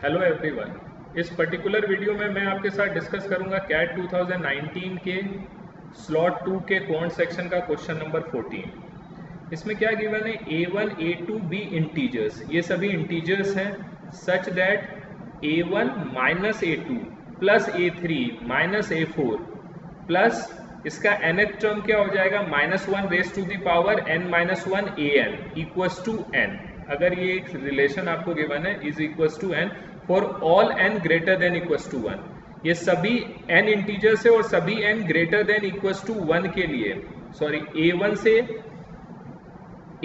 Hello everyone. इस particular video में मैं आपके साथ डिस्कस करूंगा कैट 2019 के स्लॉट 2 के क्वांट सेक्शन का क्वेश्चन नंबर 14। इसमें क्या गिवन है, a1 a2 b इंटीजर्स, ये सभी इंटीजर्स हैं such that a1 minus a2 plus a3 minus a4 plus इसका nth टर्म क्या हो जाएगा -1 raise to the power n minus 1 an equals to n। अगर ये एक रिलेशन आपको गिवन है is equals to n for all n greater than equals to 1, ये सभी n इंटीजर्स है और सभी n greater than equals to 1 के लिए, सॉरी a1 से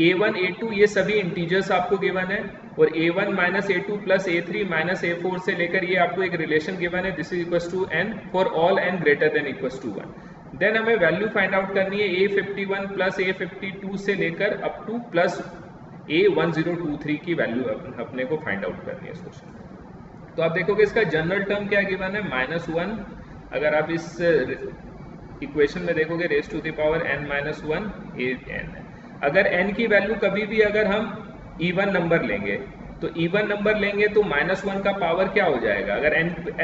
a1 a2 ये सभी इंटीजर्स आपको गिवन है और a1 minus a2 plus a3 minus a4 से लेकर ये आपको एक रिलेशन गिवन है this is equals to n for all n greater than equals to 1। Then हमें वैल्यू फाइंड आउट करनी है a51 प्लस a52 से लेकर अप टू प्लस a1023 की वैल्यू अपने को फाइंड आउट करनी है इस क्वेश्चन में। तो आप देखोगे इसका जनरल टर्म क्या गिवन है -1, अगर आप इस इक्वेशन में देखोगे raise to the power n minus 1 an है। अगर n की वैल्यू कभी भी अगर हम इवन नंबर लेंगे तो इवन नंबर लेंगे तो -1 का पावर क्या हो जाएगा, अगर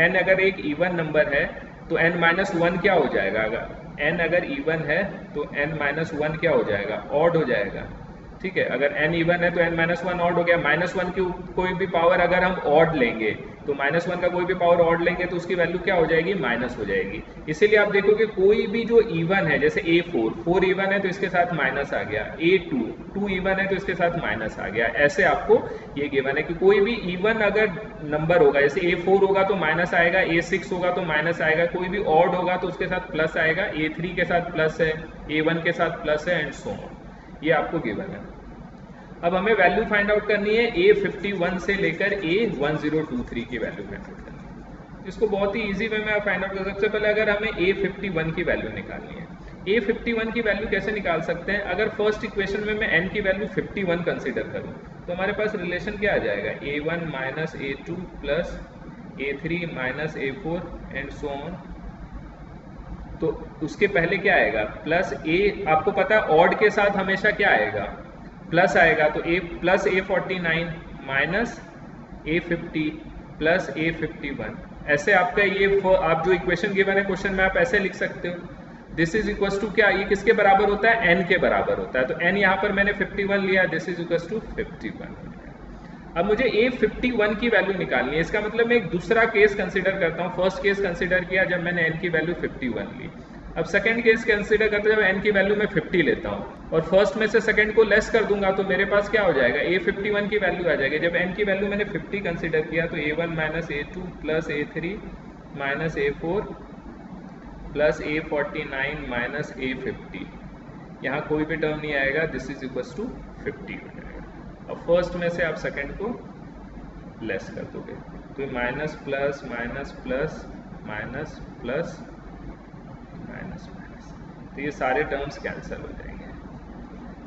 n अगर एक इवन नंबर है तो n माइनस 1 क्या हो जाएगा, अगर n अगर इवन है तो n माइनस 1 क्या हो जाएगा, ऑड हो जाएगा। ठीक है, अगर n इवन है तो n माइनस 1 ऑड हो गया। -1 की कोई भी पावर अगर हम ऑड लेंगे तो -1 का कोई भी पावर ऑड लेंगे तो उसकी वैल्यू क्या हो जाएगी, माइनस हो जाएगी। इसीलिए आप देखोगे कोई भी जो इवन है, जैसे a4 इवन है तो इसके साथ माइनस आ गया, a2 इवन है तो इसके साथ माइनस आ गया। ऐसे आपको ये गिवन है कि कोई भी इवन अगर नंबर होगा, जैसे a4 होगा तो माइनस आएगा, a6 होगा तो माइनस आएगा, कोई भी ऑड होगा तो उसके साथ प्लस आएगा, a3 के साथ प्लस है, a1 के साथ प्लस है एंड सो ऑन, ये आपको गिवन है। अब हमें वैल्यू फाइंड आउट करनी है a51 से लेकर a1023 की वैल्यू फाइंड आउट करनी है। इसको बहुत ही इजी वे में फाइंड आउट कर सकते हैं। पहले अगर हमें a51 की वैल्यू निकालनी है, a51 की वैल्यू कैसे निकाल सकते हैं, अगर फर्स्ट इक्वेशन में मैं n की वैल्यू 51 कंसीडर करूं तो हमारे पास रिलेशन क्या आ जाएगा, a1 minus a2 plus a3 minus a4 and so on. तो उसके पहले क्या आएगा, प्लस a, आपको पता है ऑड के साथ हमेशा क्या आएगा, प्लस आएगा, तो a plus a49 minus a50 plus a51। ऐसे आपका ये आप जो इक्वेशन गिवन है क्वेश्चन में आप ऐसे लिख सकते हो, दिस इज इक्वल्स टू क्या, ये किसके बराबर होता है, n के बराबर होता है। तो n यहाँ पर मैंने 51 लिया, दिस इज इक्वल्स टू 51। अब मुझे a51 की वैल्यू निकालनी है। इसका मतलब मैं एक दूसरा केस कंसिडर करता हूँ। फर्स्ट केस कंसिडर किया जब मैंने n की वैल्यू 51 ली। अब सेकंड केस कंसिडर करते जब n की वैल्यू मैं 50 लेता हूँ और फर्स्ट में से सेकंड को लेस कर दूंगा तो मेरे पास क्या हो जाएगा, a51 की वैल्यू आ जाएगी। जब n की वैल्यू मैंने 50 कंसिडर किया तो a1 minus a2 plus a3 minus a4 plus a49 minus a50, यहाँ कोई भी टर्म नहीं आएगा, दिस इज इक्वल्स टू 50 हो जाएगा। अब फर्स्ट में से आप सेकंड को लेस कर दोगे तो minus plus minus plus minus plus minus minus, तो ये सारे टर्म्स कैंसिल हो जाएंगे।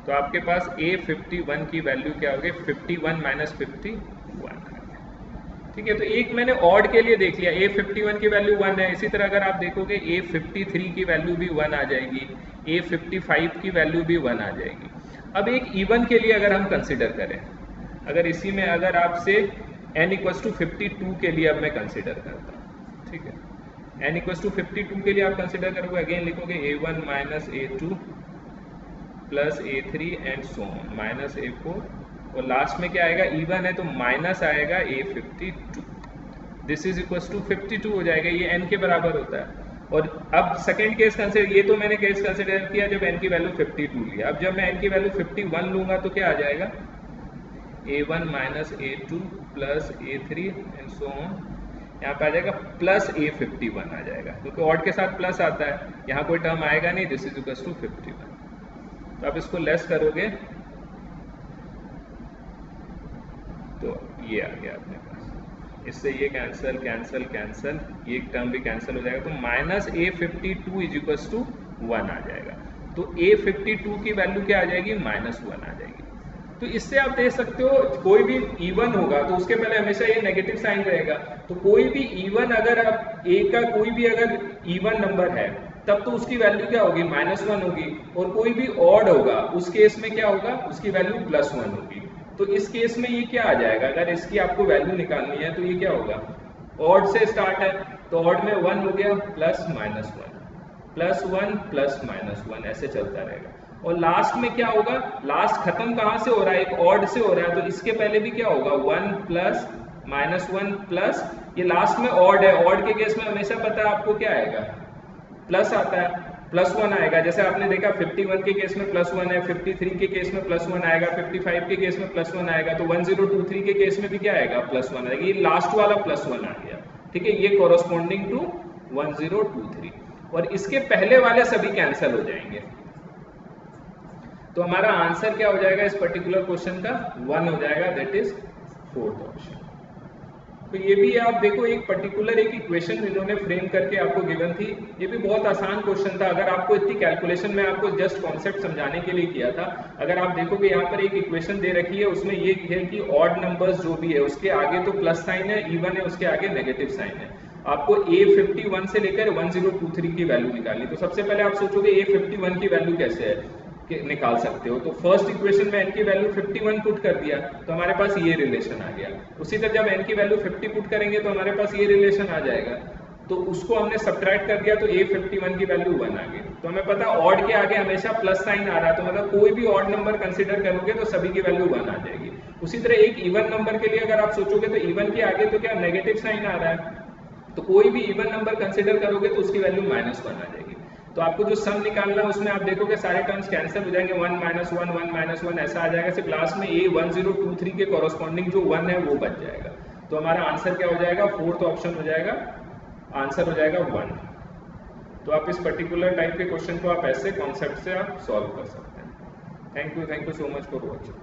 तो आपके पास a51 की वैल्यू क्या होगी, 51 माइनस 51। ठीक है, तो एक मैंने ऑड के लिए देख लिया, a51 की वैल्यू 1 है। इसी तरह अगर आप देखोगे a53 की वैल्यू भी 1 आ जाएगी, a55 की वैल्यू भी 1 आ जाएगी। अब एक इवन के लिए अगर हम कंसिडर करें, अगर इसी में अगर आपसे n इक्वल्स टू 52 के लिए अब मैं कंसिडर करता हूँ, ठीक है, n इक्वल्स टू 52 के लिए आप कंसिडर करोगे, अगेन लिखोगे a1 minus a2 plus a3 and so on minus a4 और लास्ट में क्या आएगा, इवन है तो माइनस आएगा a52, this is equals to 52 हो जाएगा, ये n के बराबर होता है। और अब सेकंड केस कंसिडर, ये तो मैंने केस कंसिडर किया जब n की वैल्यू 52 लिया। अब जब मैं n की वैल्यू 51 लूंगा तो क्या आ जाएगा, a1 minus a2 plus a3 and so on, यहाँ पे आ जाएगा प्लस a51 आ जाएगा, क्योंकि ऑड के साथ प्लस आता है, यहाँ कोई टर्म आएगा नहीं, दिस इज इक्वल्स टू 51। तो आप इसको लेस करोगे तो ये आ गया अपने पास, इससे ये कैंसिल कैंसिल कैंसिल, ये टर्म भी कैंसिल हो जाएगा, तो minus a52 is equals to 1 आ जाएगा। तो a52 की वैल्यू क्या आ जाएगी, -1 आ जाएगी। तो इससे आप देख सकते हो कोई भी इवन होगा तो उसके पहले हमेशा ये नेगेटिव साइन रहेगा। तो कोई भी इवन, अगर आप a का कोई भी अगर इवन नंबर है तब तो उसकी वैल्यू क्या होगी, -1 होगी, और कोई भी ऑड होगा उस केस में क्या होगा, उसकी वैल्यू +1 होगी। तो इस केस में ये क्या आ जाएगा, अगर इसकी आपको वैल्यू निकालनी है तो ये क्या होगा, ऑड से स्टार्ट है तो ऑड में 1 हो गया plus minus 1 plus 1 plus minus 1 ऐसे चलता रहेगा। और लास्ट में क्या होगा, लास्ट खत्म कहाँ से हो रहा है, एक ऑड से हो रहा है, तो इसके पहले भी क्या होगा 1 प्लस माइनस 1 प्लस, ये लास्ट में ऑड है, ऑड के केस में हमेशा पता है आपको क्या आएगा, प्लस आता है, प्लस 1 आएगा। जैसे आपने देखा 51 के केस में प्लस 1 है, 53 के केस में प्लस 1 आएगा, 55 के केस में प्लस 1 आएगा, तो 1023 के केस में भी क्या आएगा, प्लस 1 आएगा। ये लास्ट वाला प्लस 1 आ गया, ठीक है, ये कॉरस्पॉन्डिंग टू 1023, और इसके पहले वाले सभी कैंसिल हो जाएंगे। तो हमारा आंसर क्या हो जाएगा इस पर्टिकुलर क्वेश्चन का, 1 हो जाएगा, दैट इज फोर्थ ऑप्शन। तो ये भी आप देखो एक पर्टिकुलर एक इक्वेशन इन्होंने फ्रेम करके आपको गिवन थी, ये भी बहुत आसान क्वेश्चन था। अगर आपको इतनी कैलकुलेशन में आपको जस्ट कॉन्सेप्ट समझाने के लिए किया था। अगर आप देखोगे यहाँ पर एक इक्वेशन दे रखी है, उसमें ये है कि ऑड नंबर्स जो भी है उसके आगे तो प्लस साइन है, इवन है उसके आगे नेगेटिव साइन है। आपको A51 से लेकर 1023 की वैल्यू निकालनी। तो सबसे पहले आप सोचोगे A51 की वैल्यू कैसे है निकाल सकते हो, तो फर्स्ट इक्वेशन में n की वैल्यू 51 पुट कर दिया तो हमारे पास ये रिलेशन आ गया। उसी तरह जब n की वैल्यू 50 पुट करेंगे तो हमारे पास ये रिलेशन आ जाएगा, तो उसको हमने सब्ट्रैक्ट कर दिया तो A51 की वैल्यू 1 आ गई। तो हमें पता ऑड के आगे हमेशा प्लस साइन आ रहा है, तो मतलब कोई भी ऑड नंबर कंसिडर करोगे तो सभी की वैल्यू 1 आ जाएगी। उसी तरह एक इवन नंबर के लिए अगर आप सोचोगे तो इवन के आगे तो क्या नेगेटिव साइन आ रहा है, तो कोई भी इवन नंबर कंसिडर करोगे तो उसकी वैल्यू -1 आ जाएगी। तो आपको जो सम निकालना है उसमें आप देखोगे सारे टर्म्स कैंसिल हो जाएंगे, 1 -1 1 -1 ऐसा आ जाएगा, सिर्फ लास्ट में A1023 के कॉरस्पॉन्डिंग जो 1 है वो बच जाएगा। तो हमारा आंसर क्या हो जाएगा, फोर्थ ऑप्शन हो जाएगा, आंसर हो जाएगा 1। तो आप इस पर्टिकुलर टाइप के क्वेश्चन को आप ऐसे कॉन्सेप्ट से आप सॉल्व कर सकते हैं। Thank you so much for watching.